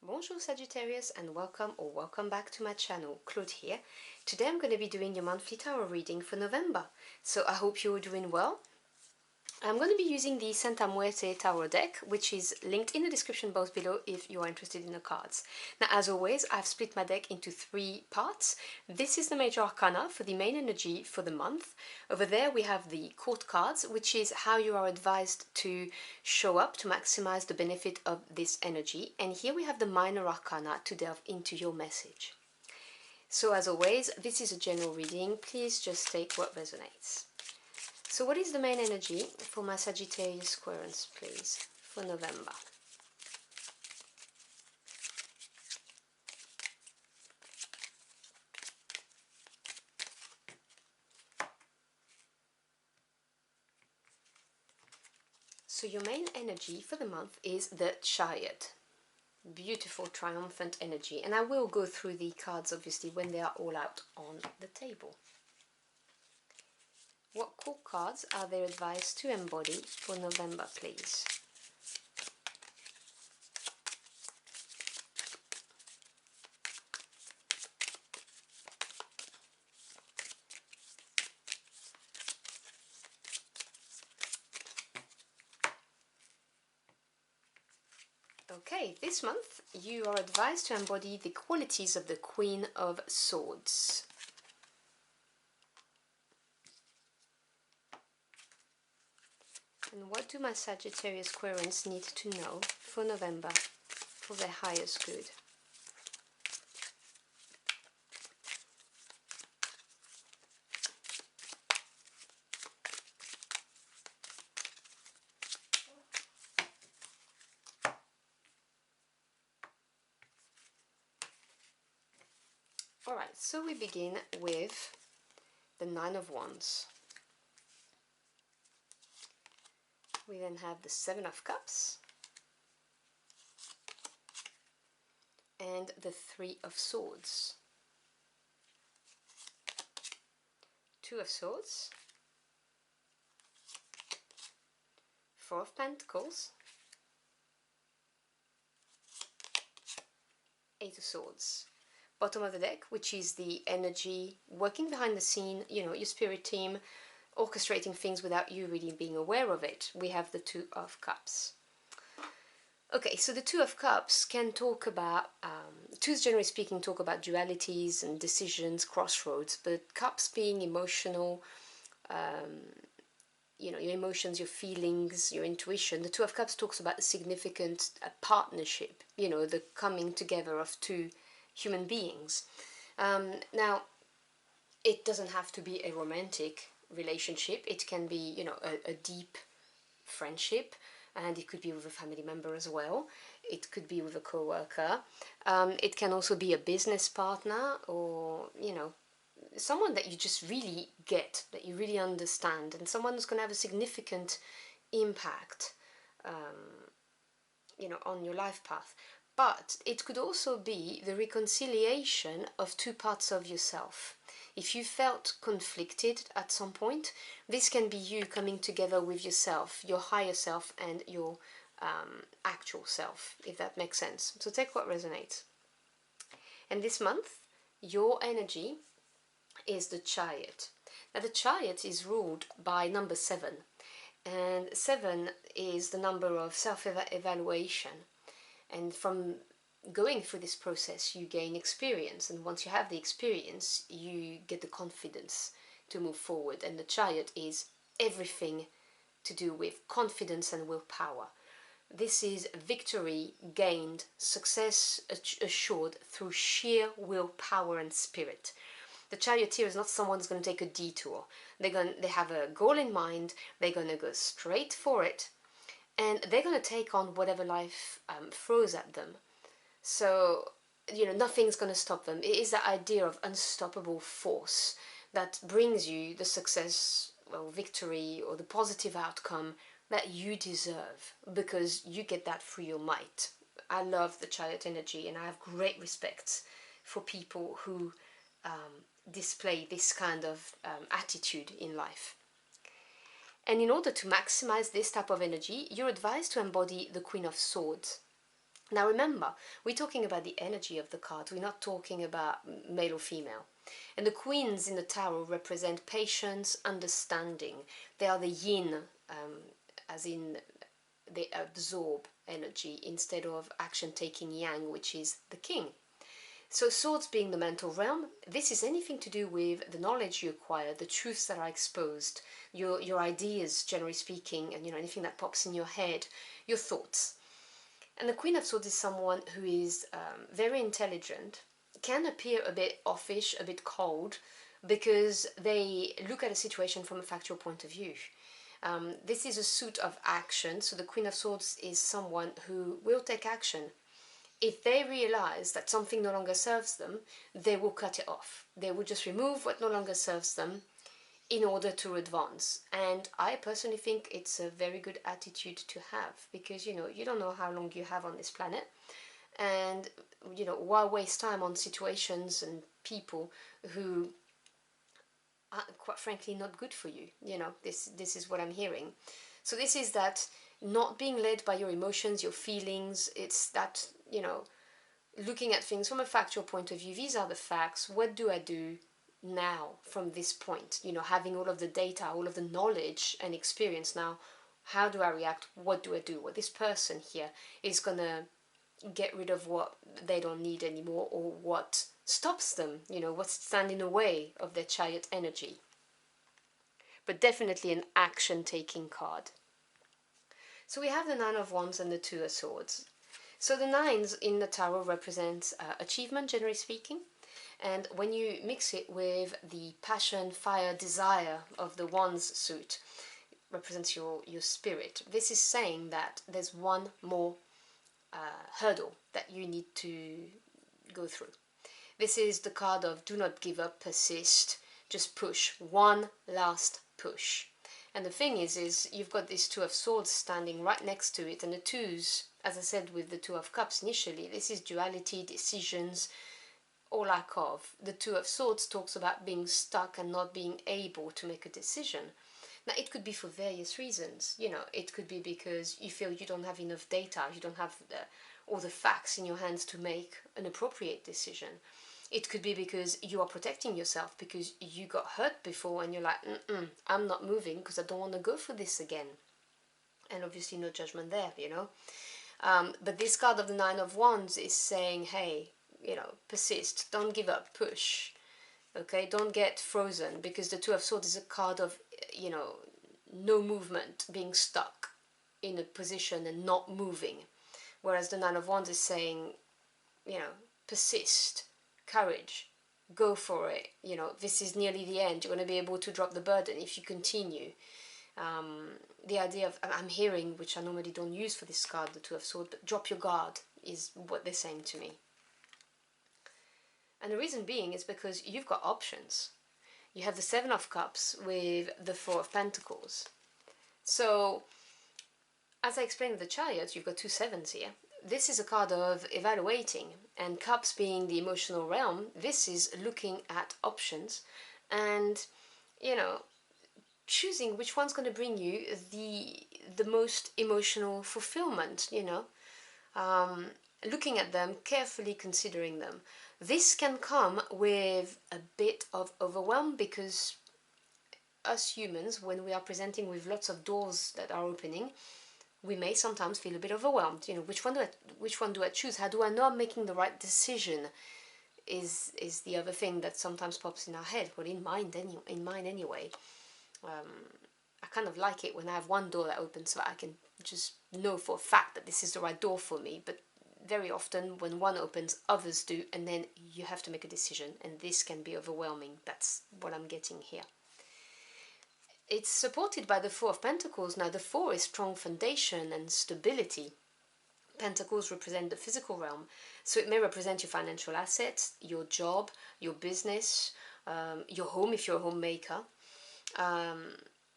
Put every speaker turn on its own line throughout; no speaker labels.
Bonjour Sagittarius and welcome back to my channel. Claude here. Today I'm going to be doing your monthly tarot reading for November. So I hope you're doing well. I'm going to be using the Muerte tarot deck, which is linked in the description box below if you are interested in the cards. Now, as always, I've split my deck into 3 parts. This is the major arcana for the main energy for the month. Over there we have the court cards, which is how you are advised to show up to maximize the benefit of this energy. And here we have the minor arcana to delve into your message. So as always, this is a general reading. Please just take what resonates. So what is the main energy for my Sagittarius Aquarians, please, for November? So your main energy for the month is the Chariot. Beautiful, triumphant energy. And I will go through the cards, obviously, when they are all out on the table. What core cards are they advised to embody for November, please? Okay, this month you are advised to embody the qualities of the Queen of Swords. And what do my Sagittarius Aquarians need to know for November for their highest good? Alright, so we begin with the Nine of Wands. We then have the Seven of Cups and the Three of Swords. Two of Swords, Four of Pentacles, Eight of Swords. Bottom of the deck, which is the energy working behind the scene, you know, your spirit team, orchestrating things without you really being aware of it. We have the Two of Cups. Okay, so the Two of Cups can talk about, twos generally speaking talk about dualities and decisions, crossroads, but cups being emotional, you know, your emotions, your feelings, your intuition. The Two of Cups talks about a significant partnership, you know, the coming together of two human beings. Now, it doesn't have to be a romantic relationship. It can be, you know, a deep friendship, and it could be with a family member as well. It could be with a co-worker. It can also be a business partner, or, you know, someone that you just really get, that you really understand, and someone who's going to have a significant impact, you know, on your life path. But it could also be the reconciliation of two parts of yourself. If you felt conflicted at some point, this can be you coming together with yourself, your higher self and your actual self, if that makes sense. So take what resonates. And this month, your energy is the Chariot. Now the Chariot is ruled by number 7. And 7 is the number of self-evaluation. And from going through this process, you gain experience. And once you have the experience, you get the confidence to move forward. And the Chariot is everything to do with confidence and willpower. This is victory gained, success assured through sheer willpower and spirit. The charioteer is not someone who's going to take a detour. They have a goal in mind, they're going to go straight for it, and they're going to take on whatever life throws at them. So, you know, nothing's going to stop them. It is that idea of unstoppable force that brings you the success, well, victory, or the positive outcome that you deserve, because you get that through your might. I love the Chariot energy, and I have great respect for people who display this kind of attitude in life. And in order to maximize this type of energy, you're advised to embody the Queen of Swords. Now remember, we're talking about the energy of the cards, we're not talking about male or female. And the queens in the tarot represent patience, understanding. They are the yin, as in they absorb energy, instead of action taking yang, which is the king. So swords being the mental realm, this is anything to do with the knowledge you acquire, the truths that are exposed, your ideas, generally speaking, and anything that pops in your head, your thoughts. And the Queen of Swords is someone who is very intelligent, can appear a bit offish, a bit cold, because they look at a situation from a factual point of view. This is a suit of action, so the Queen of Swords is someone who will take action. If they realize that something no longer serves them, they will cut it off. They will just remove what no longer serves them in order to advance. And I personally think it's a very good attitude to have, because you don't know how long you have on this planet, and why waste time on situations and people who are quite frankly not good for you. This is what I'm hearing. So this is that not being led by your emotions, your feelings. It's that looking at things from a factual point of view. These are the facts. What do I do now from this point? Having all of the data, all of the knowledge and experience now, how do I react? What do I do? Well, this person here is gonna get rid of what they don't need anymore, or what stops them, what's standing in the way of their Chariot energy. But definitely an action-taking card. So we have the Nine of Wands and the Two of Swords. So the nines in the tarot represents achievement, generally speaking. And when you mix it with the passion, fire, desire of the Wands suit, represents your spirit. This is saying that there's one more hurdle that you need to go through. This is the card of do not give up, persist, just push, one last push. And the thing is you've got these Two of Swords standing right next to it, and the twos, as I said with the Two of Cups initially, this is duality, decisions, or lack of. The Two of Swords talks about being stuck and not being able to make a decision. Now, it could be for various reasons. It could be because you feel you don't have enough data, you don't have all the facts in your hands to make an appropriate decision. It could be because you are protecting yourself because you got hurt before and you're like, I'm not moving because I don't want to go for this again. And obviously no judgment there, But this card of the Nine of Wands is saying, hey, persist, don't give up, push. Okay, don't get frozen, because the Two of Swords is a card of, no movement, being stuck in a position and not moving. Whereas the Nine of Wands is saying, persist, courage, go for it. This is nearly the end. You're going to be able to drop the burden if you continue. The idea of, I'm hearing, which I normally don't use for this card, the Two of Swords, but drop your guard is what they're saying to me. And the reason being is because you've got options. You have the Seven of Cups with the Four of Pentacles. So, as I explained with the Chariot, you've got two sevens here. This is a card of evaluating, and Cups being the emotional realm, this is looking at options and, choosing which one's going to bring you the most emotional fulfillment, looking at them, carefully considering them. This can come with a bit of overwhelm, because us humans, when we are presenting with lots of doors that are opening, we may sometimes feel a bit overwhelmed. Which one do I choose? How do I know I'm making the right decision? Is the other thing that sometimes pops in our head. Well, in mine anyway. I kind of like it when I have one door that opens, so I can just know for a fact that this is the right door for me. But very often when one opens, others do, and then you have to make a decision, and this can be overwhelming. That's what I'm getting here. It's supported by the Four of Pentacles. Now, the Four is strong foundation and stability. Pentacles represent the physical realm, so it may represent your financial assets, your job, your business, your home if you're a homemaker,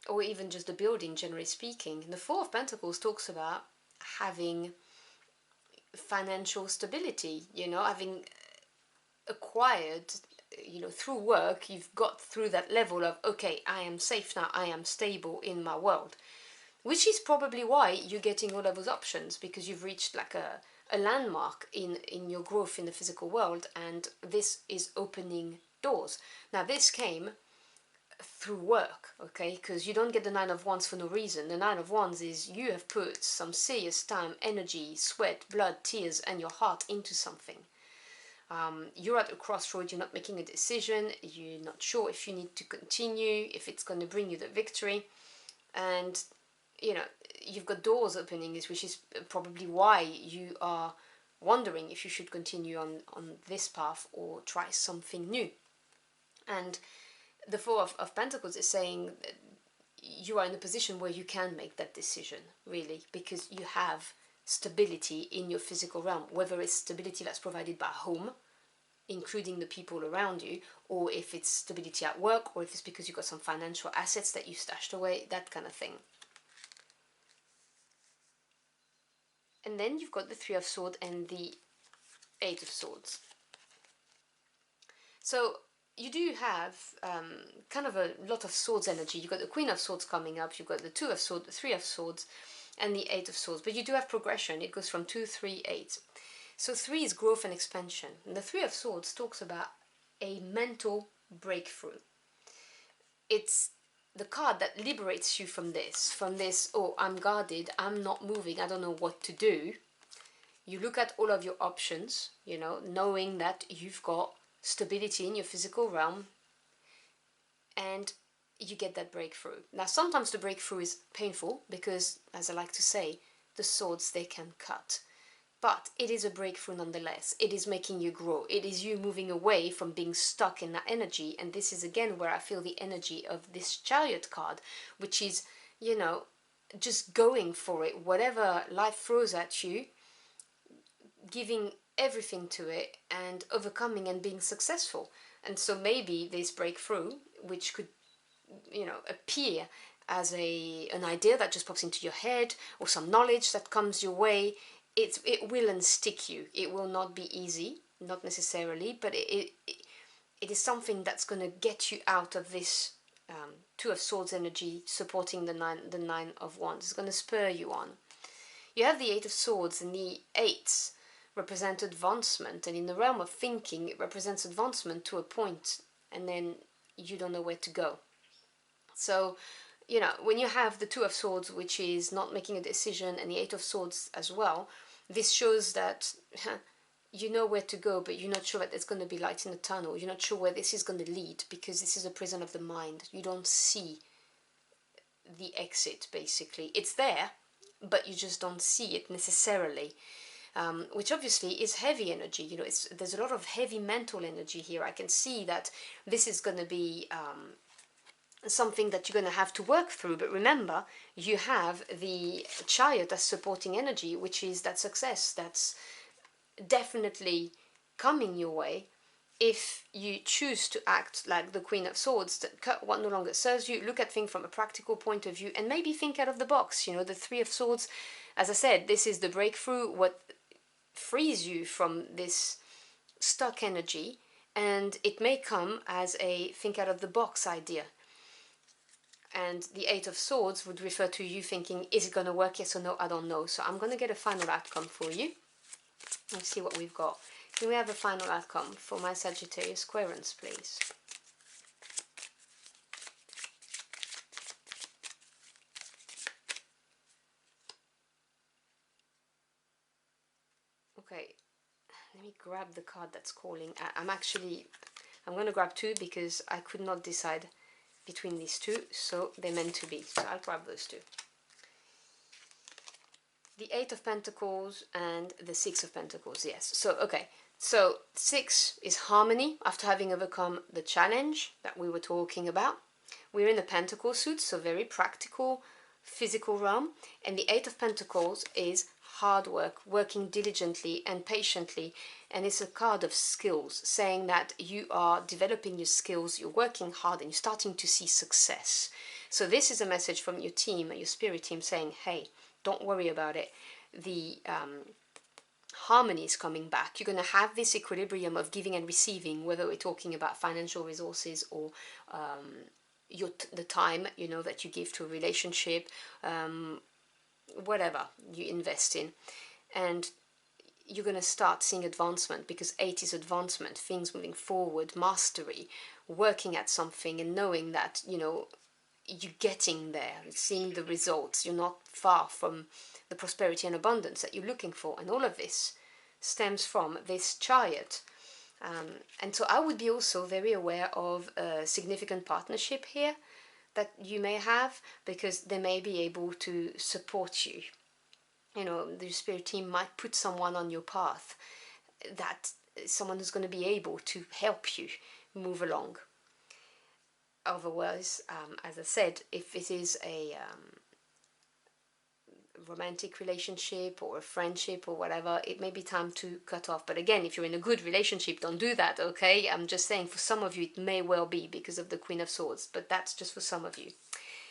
or even just the building, generally speaking. And the Four of Pentacles talks about having financial stability, having acquired, through work, you've got through that level of, okay, I am safe now, I am stable in my world. Which is probably why you're getting all of those options, because you've reached like a a landmark in your growth in the physical world, and this is opening doors. Now this came through work, okay, because you don't get the Nine of Wands for no reason. The Nine of Wands is you have put some serious time, energy, sweat, blood, tears, and your heart into something. You're at a crossroad, you're not making a decision, you're not sure if you need to continue, if it's going to bring you the victory, and you know, you've got doors opening, which is probably why you are wondering if you should continue on this path or try something new. And the Four of Pentacles is saying that you are in a position where you can make that decision, really, because you have stability in your physical realm, whether it's stability that's provided by home, including the people around you, or if it's stability at work, or if it's because you've got some financial assets that you stashed away, that kind of thing. And then you've got the Three of Swords and the Eight of Swords. So you do have kind of a lot of swords energy. You've got the Queen of Swords coming up, you've got the Two of Swords, the Three of Swords, and the Eight of Swords. But you do have progression. It goes from 2, 3, 8. So 3 is growth and expansion. And the Three of Swords talks about a mental breakthrough. It's the card that liberates you from this, oh, I'm guarded, I'm not moving, I don't know what to do. You look at all of your options, you know, knowing that you've got stability in your physical realm, and you get that breakthrough. Now, sometimes the breakthrough is painful because, as I like to say, the swords, they can cut. But it is a breakthrough nonetheless. It is making you grow. It is you moving away from being stuck in that energy. And this is again where I feel the energy of this Chariot card, which is, you know, just going for it. Whatever life throws at you, giving everything to it and overcoming and being successful. And so maybe this breakthrough, which could, you know, appear as an idea that just pops into your head, or some knowledge that comes your way, it will unstick you. It will not be easy, not necessarily, but it is something that's going to get you out of this Two of Swords energy supporting the nine of Wands. It's going to spur you on. You have the Eight of Swords, and the eights represent advancement, and in the realm of thinking it represents advancement to a point, and then you don't know where to go. So, you know, when you have the Two of Swords, which is not making a decision, and the Eight of Swords as well, this shows that you know where to go, but you're not sure that there's going to be light in the tunnel. You're not sure where this is going to lead, because this is a prison of the mind. You don't see the exit, basically. It's there, but you just don't see it necessarily. Which obviously is heavy energy. You know, there's a lot of heavy mental energy here. I can see that this is going to be something that you're going to have to work through. But remember, you have the Chariot as supporting energy, which is that success that's definitely coming your way if you choose to act like the Queen of Swords, that cut what no longer serves you, look at things from a practical point of view, and maybe think out of the box. You know, the Three of Swords, as I said, this is the breakthrough, what frees you from this stuck energy, and it may come as a think out of the box idea. And the Eight of Swords would refer to you thinking, is it going to work, yes or no, I don't know. So I'm going to get a final outcome for you. Let's see what we've got. Can we have a final outcome for my Sagittarius Squarens, please? Okay, let me grab the card that's calling. I'm going to grab two because I could not decide between these two, so they're meant to be. So I'll grab those two. The Eight of Pentacles and the Six of Pentacles, yes. So, okay. So, 6 is harmony after having overcome the challenge that we were talking about. We're in the Pentacle suit, so very practical, physical realm. And the Eight of Pentacles is hard work, working diligently and patiently. And it's a card of skills, saying that you are developing your skills, you're working hard, and you're starting to see success. So this is a message from your team, your spirit team, saying, hey, don't worry about it. The harmony is coming back. You're going to have this equilibrium of giving and receiving, whether we're talking about financial resources or the time, you know, that you give to a relationship, whatever you invest in. And you're going to start seeing advancement, because 8 is advancement, things moving forward, mastery, working at something and knowing that, you know, you're getting there, seeing the results. You're not far from the prosperity and abundance that you're looking for. And all of this stems from this Chariot. And so I would be also very aware of a significant partnership here that you may have, because they may be able to support you. You know, the spirit team might put someone on your path, that someone who's going to be able to help you move along. Otherwise, as I said, if it is a romantic relationship or a friendship or whatever, it may be time to cut off. But again, if you're in a good relationship, don't do that, okay? I'm just saying, for some of you it may well be because of the Queen of Swords, but that's just for some of you.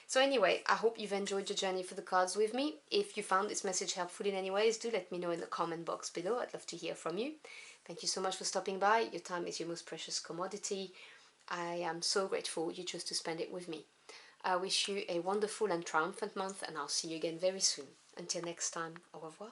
So anyway, I hope you've enjoyed the journey for the cards with me. If you found this message helpful in any ways, do let me know in the comment box below. I'd love to hear from you. Thank you so much for stopping by. Your time is your most precious commodity. I am so grateful you chose to spend it with me. I wish you a wonderful and triumphant month, and I'll see you again very soon. Until next time, au revoir.